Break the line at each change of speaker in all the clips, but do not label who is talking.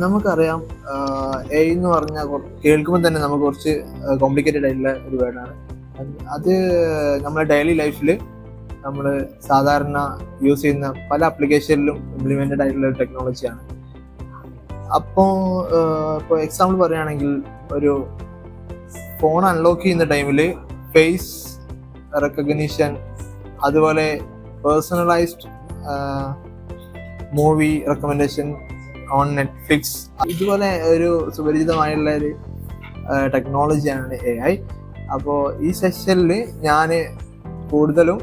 നമുക്കറിയാം എ എന്ന് പറഞ്ഞാൽ കേൾക്കുമ്പോൾ തന്നെ നമുക്ക് കുറച്ച് കോംപ്ലിക്കേറ്റഡ് ആയിട്ടുള്ള ഒരു വേർഡാണ്. അത് നമ്മുടെ ഡെയിലി ലൈഫിൽ നമ്മൾ സാധാരണ യൂസ് ചെയ്യുന്ന പല ആപ്ലിക്കേഷനിലും ഇംപ്ലിമെന്റഡ് ആയിട്ടുള്ള ഒരു ടെക്നോളജിയാണ്. ഇപ്പോൾ എക്സാമ്പിൾ പറയുകയാണെങ്കിൽ, ഒരു ഫോൺ അൺലോക്ക് ചെയ്യുന്ന ടൈമിൽ ഫേസ് റെക്കഗ്നിഷൻ, അതുപോലെ personalised movie recommendation on Netflix, ഇതുപോലെ ഒരു സുപരിചിതമായുള്ള ഒരു ടെക്നോളജിയാണ് AI. അപ്പോൾ ഈ സെഷനിൽ ഞാൻ കൂടുതലും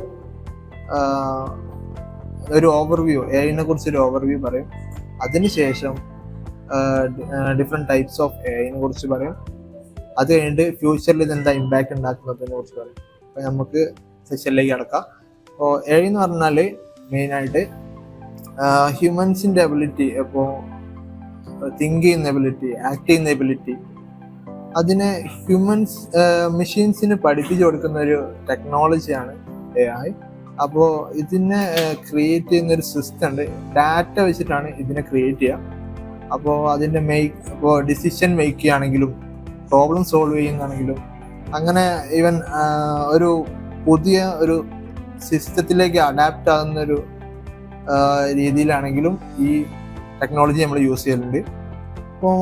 ഒരു ഓവർവ്യൂ, AIനെ കുറിച്ചൊരു ഓവർവ്യൂ പറയും. അതിനുശേഷം ഡിഫറെൻറ്റ് ടൈപ്സ് ഓഫ് AIനെ കുറിച്ച് പറയും. അത് കഴിഞ്ഞിട്ട് ഫ്യൂച്ചറിൽ ഇതെന്താ ഇമ്പാക്റ്റ് ഉണ്ടാക്കുന്നതിനെ കുറിച്ച് പറയും. അപ്പോൾ നമുക്ക് സെഷനിലേക്ക് കിടക്കാം. അപ്പോൾ AI എന്ന് പറഞ്ഞാൽ മെയിനായിട്ട് ഹ്യൂമൻസിൻ്റെ എബിലിറ്റി, ഇപ്പോൾ തിങ്ക് ചെയ്യുന്ന എബിലിറ്റി, ആക്ട് ചെയ്യുന്ന എബിലിറ്റി, അതിനെ മെഷീൻസിന് പഠിപ്പിച്ചു കൊടുക്കുന്ന ഒരു ടെക്നോളജിയാണ് AI. അപ്പോൾ ഇതിനെ ക്രിയേറ്റ് ചെയ്യുന്ന ഒരു സിസ്റ്റം ഉണ്ട്. ഡാറ്റ വെച്ചിട്ടാണ് ഇതിനെ ക്രിയേറ്റ് ചെയ്യുക. അപ്പോൾ അതിൻ്റെ ഇപ്പോൾ ഡിസിഷൻ മേക്ക് ചെയ്യുകയാണെങ്കിലും പ്രോബ്ലം സോൾവ് ചെയ്യുന്നതാണെങ്കിലും, അങ്ങനെ ഈവൻ ഒരു പുതിയ ഒരു സിസ്റ്റത്തിലേക്ക് അഡാപ്റ്റ് ആകുന്നൊരു രീതിയിലാണെങ്കിലും ഈ ടെക്നോളജി നമ്മൾ യൂസ് ചെയ്യുന്നുണ്ട്. അപ്പോൾ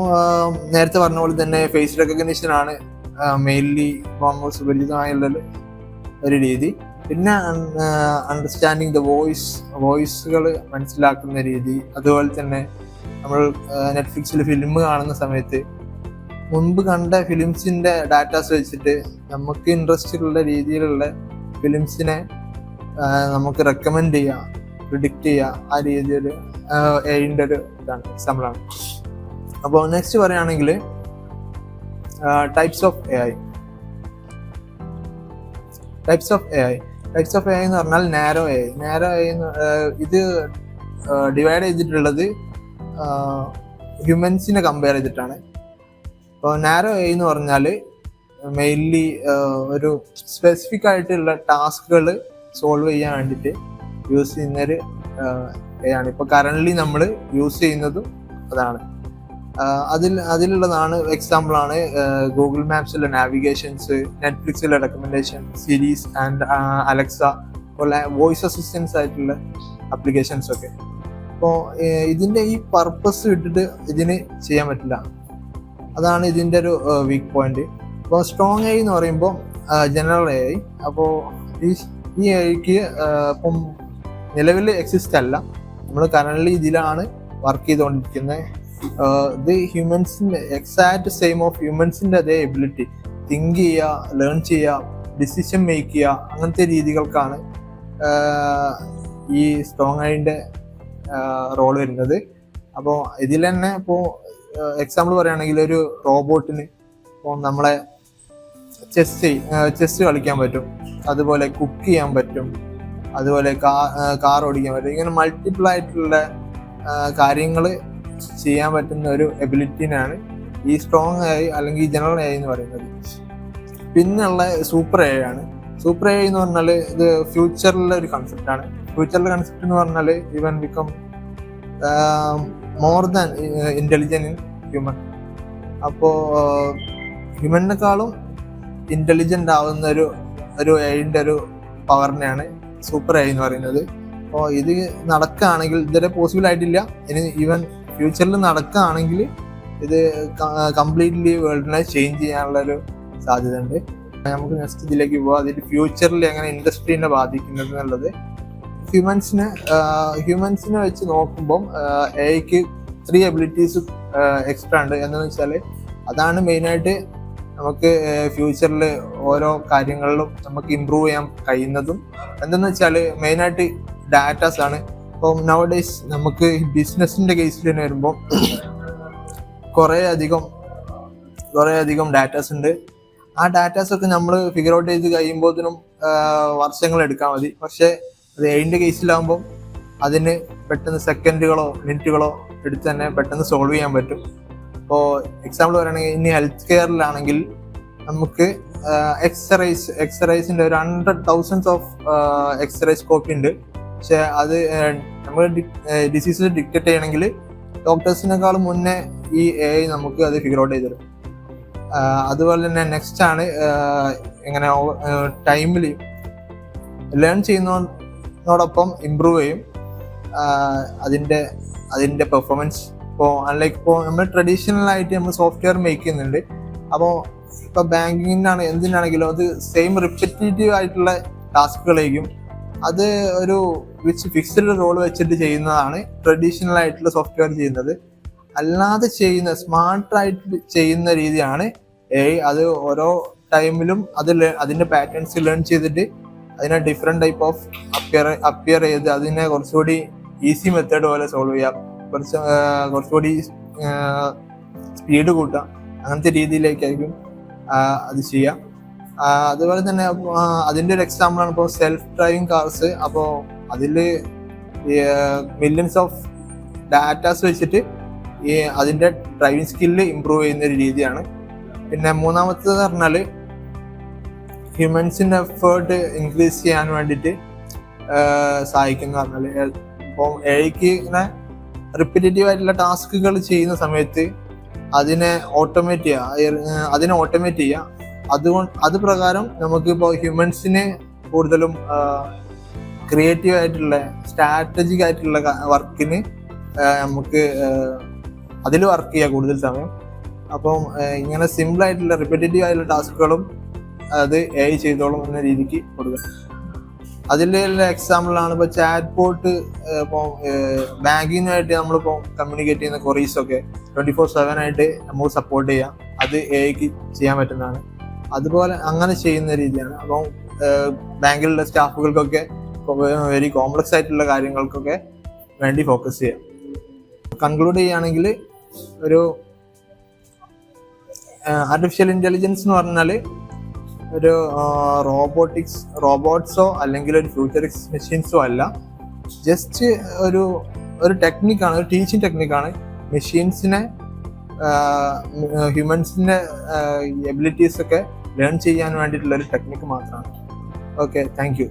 നേരത്തെ പറഞ്ഞ പോലെ തന്നെ ഫേസ് റെക്കഗ്നിഷൻ ആണ് മെയിൻലി നമ്മൾ സുപരിചിതമായുള്ള ഒരു രീതി. പിന്നെ അണ്ടർസ്റ്റാൻഡിങ് ദ വോയിസുകൾ മനസ്സിലാക്കുന്ന രീതി. അതുപോലെ തന്നെ നമ്മൾ നെറ്റ്ഫ്ലിക്സിൽ ഫിലിം കാണുന്ന സമയത്ത് മുൻപ് കണ്ട ഫിലിംസിൻ്റെ ഡാറ്റാസ് വെച്ചിട്ട് നമുക്ക് ഇൻട്രസ്റ്റ് ഉള്ള രീതിയിലുള്ള ഫിലിംസിനെ നമുക്ക് റെക്കമെൻഡ് ചെയ്യാം, പ്രിഡിക്റ്റ് ചെയ്യാം. ആ രീതിയിൽ AIൻ്റെ ഒരു ഇതാണ്, എക്സാമ്പിളാണ്. അപ്പോൾ നെക്സ്റ്റ് പറയുകയാണെങ്കിൽ types of AI. Types of AI എന്ന് പറഞ്ഞാൽ നാരോ AI. ഇത് ഡിവൈഡ് ചെയ്തിട്ടുള്ളത് ഹ്യൂമൻസിനെ കമ്പയർ ചെയ്തിട്ടാണ്. അപ്പോൾ നാരോ AI എന്ന് പറഞ്ഞാൽ മെയിൻലി ഒരു സ്പെസിഫിക് ആയിട്ടുള്ള ടാസ്കുകൾ സോൾവ് ചെയ്യാൻ വേണ്ടിയിട്ട് യൂസ് ചെയ്യുന്നൊരു AI ആണ്. ഇപ്പോൾ കറൻ്റ്ലി നമ്മൾ യൂസ് ചെയ്യുന്നതും അതാണ്. അതിലുള്ളതാണ് എക്സാമ്പിളാണ് ഗൂഗിൾ മാപ്സിലെ നാവിഗേഷൻസ്, നെറ്റ്ഫ്ലിക്സിലെ റെക്കമെൻഡേഷൻ, സിരീസ് ആൻഡ് അലക്സ പോലെ വോയിസ് അസിസ്റ്റൻസ് ആയിട്ടുള്ള ആപ്ലിക്കേഷൻസ് ഒക്കെ. അപ്പോൾ ഇതിൻ്റെ ഈ പർപ്പസ് വിട്ടിട്ട് ഇതിന് ചെയ്യാൻ പറ്റില്ല. അതാണ് ഇതിൻ്റെ ഒരു വീക്ക് പോയിന്റ്. അപ്പോൾ സ്ട്രോങ് AI എന്ന് പറയുമ്പോൾ ജനറൽ AI. അപ്പോൾ ഈ AIക്ക് ഇപ്പം നിലവിൽ എക്സിസ്റ്റ് അല്ല. നമ്മൾ കറൻ്റ്ലി ഇതിലാണ് വർക്ക് ചെയ്തുകൊണ്ടിരിക്കുന്നത്. ഇത് ഹ്യൂമൻസിൻ്റെ എക്സാക്ട് സെയിം ഓഫ് ഹ്യൂമൻസിൻ്റെ അതേ എബിലിറ്റി, തിങ്ക് ചെയ്യുക, ലേൺ ചെയ്യുക, ഡിസിഷൻ മേക്ക് ചെയ്യുക, അങ്ങനത്തെ രീതികൾക്കാണ് ഈ സ്ട്രോങ് AIൻ്റെ റോൾ വരുന്നത്. അപ്പോൾ ഇതിൽ തന്നെ ഇപ്പോൾ എക്സാമ്പിൾ പറയുകയാണെങ്കിൽ, ഒരു റോബോട്ടിന് ഇപ്പോൾ നമ്മളെ ചെസ് കളിക്കാൻ പറ്റും, അതുപോലെ കുക്ക് ചെയ്യാൻ പറ്റും, അതുപോലെ കാർ ഓടിക്കാൻ പറ്റും. ഇങ്ങനെ മൾട്ടിപ്പിൾ ആയിട്ടുള്ള കാര്യങ്ങൾ ചെയ്യാൻ പറ്റുന്ന ഒരു എബിലിറ്റിനാണ് ഈ സ്ട്രോങ് AI അല്ലെങ്കിൽ ജനറൽ AI എന്ന് പറയുന്നത്. പിന്നെയുള്ള സൂപ്പർ AI ആണ്. സൂപ്പർ AI എന്ന് പറഞ്ഞാൽ ഇത് ഫ്യൂച്ചറിലെ ഒരു കൺസെപ്റ്റാണ്. ഫ്യൂച്ചറിലെ കൺസെപ്റ്റ് എന്ന് പറഞ്ഞാൽ ഇവൻ become more than intelligent in human. അപ്പോൾ ഹ്യൂമനേക്കാളും ഇൻ്റലിജൻ്റ് ആവുന്ന ഒരു AIൻ്റെ ഒരു പവറിനെയാണ് സൂപ്പർ AI എന്ന് പറയുന്നത്. അപ്പോൾ ഇത് നടക്കുകയാണെങ്കിൽ, ഇതുവരെ പോസിബിൾ ആയിട്ടില്ല, ഇനി ഈവൻ ഫ്യൂച്ചറിൽ നടക്കുകയാണെങ്കിൽ ഇത് കംപ്ലീറ്റ്ലി വേൾഡിനെ ചേഞ്ച് ചെയ്യാനുള്ളൊരു സാധ്യത ഉണ്ട്. നമുക്ക് നെക്സ്റ്റ് ഇതിലേക്ക് പോകാം. അതിൽ ഫ്യൂച്ചറിൽ എങ്ങനെ ഇൻഡസ്ട്രീനെ ബാധിക്കുന്നത് എന്നുള്ളത്. ഹ്യൂമൻസിനെ വെച്ച് നോക്കുമ്പം AIക്ക് 3 എബിലിറ്റീസ് എക്സ്ട്രാ ഉണ്ട്. എന്താണെന്ന് വെച്ചാൽ അതാണ് മെയിനായിട്ട് നമുക്ക് ഫ്യൂച്ചറിൽ ഓരോ കാര്യങ്ങളിലും നമുക്ക് ഇമ്പ്രൂവ് ചെയ്യാൻ കഴിയുന്നതും. എന്തെന്ന് വെച്ചാൽ മെയിനായിട്ട് ഡാറ്റാസ് ആണ്. ഇപ്പോൾ നവഡേയ്സ് നമുക്ക് ബിസിനസ്സിൻ്റെ കേസിൽ തന്നെ വരുമ്പോൾ കുറേ അധികം ഡാറ്റാസ് ഉണ്ട്. ആ ഡാറ്റാസൊക്കെ നമ്മൾ ഫിഗർ ഔട്ട് ചെയ്ത് കഴിയുമ്പോഴത്തേനും വർഷങ്ങൾ എടുക്കാൻ മതി. പക്ഷേ അത് AIൻ്റെ കേസിലാകുമ്പോൾ അതിന് പെട്ടെന്ന് സെക്കൻഡുകളോ മിനിറ്റുകളോ എടുത്ത് തന്നെ പെട്ടെന്ന് സോൾവ് ചെയ്യാൻ പറ്റും. ഇപ്പോൾ എക്സാമ്പിൾ പറയുകയാണെങ്കിൽ, ഇനി ഹെൽത്ത് കെയറിലാണെങ്കിൽ നമുക്ക് എക്സ്റേസിൻ്റെ ഒരു 100,000 ഓഫ് എക്സ്റേ സ്കോപ്പ് ഉണ്ട്. പക്ഷെ അത് നമ്മൾ ഡിസീസ് ഡിറ്റക്ട് ചെയ്യണമെങ്കിൽ ഡോക്ടേഴ്സിനേക്കാളും മുന്നേ ഈ AI നമുക്ക് അത് ഫിഗർ ഔട്ട് ചെയ്തിരും. അതുപോലെ തന്നെ നെക്സ്റ്റ് ആണ് എങ്ങനെ ടൈമിൽ ലേൺ ചെയ്യുന്നതോടൊപ്പം ഇമ്പ്രൂവ് ചെയ്യും അതിൻ്റെ പെർഫോമൻസ്. ഇപ്പോൾ അൺലൈക്ക് ഇപ്പോൾ നമ്മൾ ട്രഡീഷണൽ ആയിട്ട് നമ്മൾ സോഫ്റ്റ്വെയർ മേക്ക് ചെയ്യുന്നുണ്ട്. അപ്പോൾ ഇപ്പോൾ ബാങ്കിങ്ങിനാണ് എന്തിനാണെങ്കിലും അത് സെയിം റിപ്പറ്റേറ്റീവ് ആയിട്ടുള്ള ടാസ്കുകളായിരിക്കും. അത് ഒരു ഫിക്സ്ഡ് റോൾ വെച്ചിട്ട് ചെയ്യുന്നതാണ് ട്രഡീഷണൽ ആയിട്ടുള്ള സോഫ്റ്റ്വെയർ ചെയ്യുന്നത്. അല്ലാതെ ചെയ്യുന്ന സ്മാർട്ടായിട്ട് ചെയ്യുന്ന രീതിയാണ് AI. അത് ഓരോ ടൈമിലും അതിൻ്റെ പാറ്റേൺസ് ലേൺ ചെയ്തിട്ട് അതിനെ ഡിഫറെൻറ്റ് ടൈപ്പ് ഓഫ് അപ്പിയർ ചെയ്ത് അതിനെ കുറച്ചുകൂടി ഈസി മെത്തേഡ് പോലെ സോൾവ് ചെയ്യാം, കുറച്ചുകൂടി സ്പീഡ് കൂട്ടാം, അങ്ങനത്തെ രീതിയിലേക്കായിരിക്കും അത് ചെയ്യാം. അതുപോലെ തന്നെ അതിൻ്റെ ഒരു എക്സാമ്പിളാണ് ഇപ്പോൾ സെൽഫ് ഡ്രൈവിംഗ് കാർസ്. അപ്പോൾ അതിൽ മില്യൺസ് ഓഫ് ഡാറ്റാസ് വെച്ചിട്ട് അതിൻ്റെ ഡ്രൈവിംഗ് സ്കില്ല് ഇമ്പ്രൂവ് ചെയ്യുന്ന ഒരു രീതിയാണ്. പിന്നെ മൂന്നാമത്തേത് പറഞ്ഞാൽ ഹ്യൂമൻസിൻ്റെ എഫേർട്ട് ഇൻക്രീസ് ചെയ്യാൻ വേണ്ടിയിട്ട് സഹായിക്കുന്ന പറഞ്ഞാൽ ഇപ്പോൾ AI ഇങ്ങനെ റിപ്പറ്റേറ്റീവ് ആയിട്ടുള്ള ടാസ്കുകൾ ചെയ്യുന്ന സമയത്ത് അതിനെ ഓട്ടോമേറ്റ് ചെയ്യുക. അത് പ്രകാരം നമുക്കിപ്പോൾ ഹ്യൂമൻസിന് കൂടുതലും ക്രിയേറ്റീവ് ആയിട്ടുള്ള സ്ട്രാറ്റജിക് ആയിട്ടുള്ള വർക്കിന് നമുക്ക് അതിൽ വർക്ക് ചെയ്യാം കൂടുതൽ സമയം. അപ്പം ഇങ്ങനെ സിമ്പിൾ ആയിട്ടുള്ള റിപ്പറ്റേറ്റീവ് ആയിട്ടുള്ള ടാസ്കുകളും അത് AI ചെയ്തോളും എന്ന രീതിക്ക് കൊടുക്കുക. അതിലുള്ള എക്സാമ്പിളാണ് ഇപ്പോൾ ചാറ്റ് ബോട്ട്. ഇപ്പോൾ ബാങ്കിങ്ങുമായിട്ട് നമ്മളിപ്പോൾ കമ്മ്യൂണിക്കേറ്റ് ചെയ്യുന്ന ക്വറീസൊക്കെ 24/7 ആയിട്ട് നമുക്ക് സപ്പോർട്ട് ചെയ്യാം. അത് AI ചെയ്യാൻ പറ്റുന്നതാണ്. അതുപോലെ അങ്ങനെ ചെയ്യുന്ന രീതിയാണ്. അപ്പോൾ ബാങ്കിലുള്ള സ്റ്റാഫുകൾക്കൊക്കെ വെരി കോംപ്ലക്സ് ആയിട്ടുള്ള കാര്യങ്ങൾക്കൊക്കെ വേണ്ടി ഫോക്കസ് ചെയ്യാം. കൺക്ലൂഡ് ചെയ്യുകയാണെങ്കിൽ ഒരു ആർട്ടിഫിഷ്യൽ ഇൻ്റലിജൻസ് എന്ന് പറഞ്ഞാൽ ഒരു റോബോട്ട്സോ അല്ലെങ്കിൽ ഒരു ഫ്യൂച്ചറിസ്റ്റ് മെഷീൻസോ അല്ല, ജസ്റ്റ് ഒരു ടെക്നിക്കാണ്, ഒരു ടീച്ചിങ് ടെക്നിക്കാണ്. മെഷീൻസിനെ ഹ്യൂമൻസിൻ്റെ എബിലിറ്റീസ് ഒക്കെ ലേൺ ചെയ്യാൻ വേണ്ടിയിട്ടുള്ള ഒരു ടെക്നിക്ക് മാത്രമാണ്. Okay, thank you.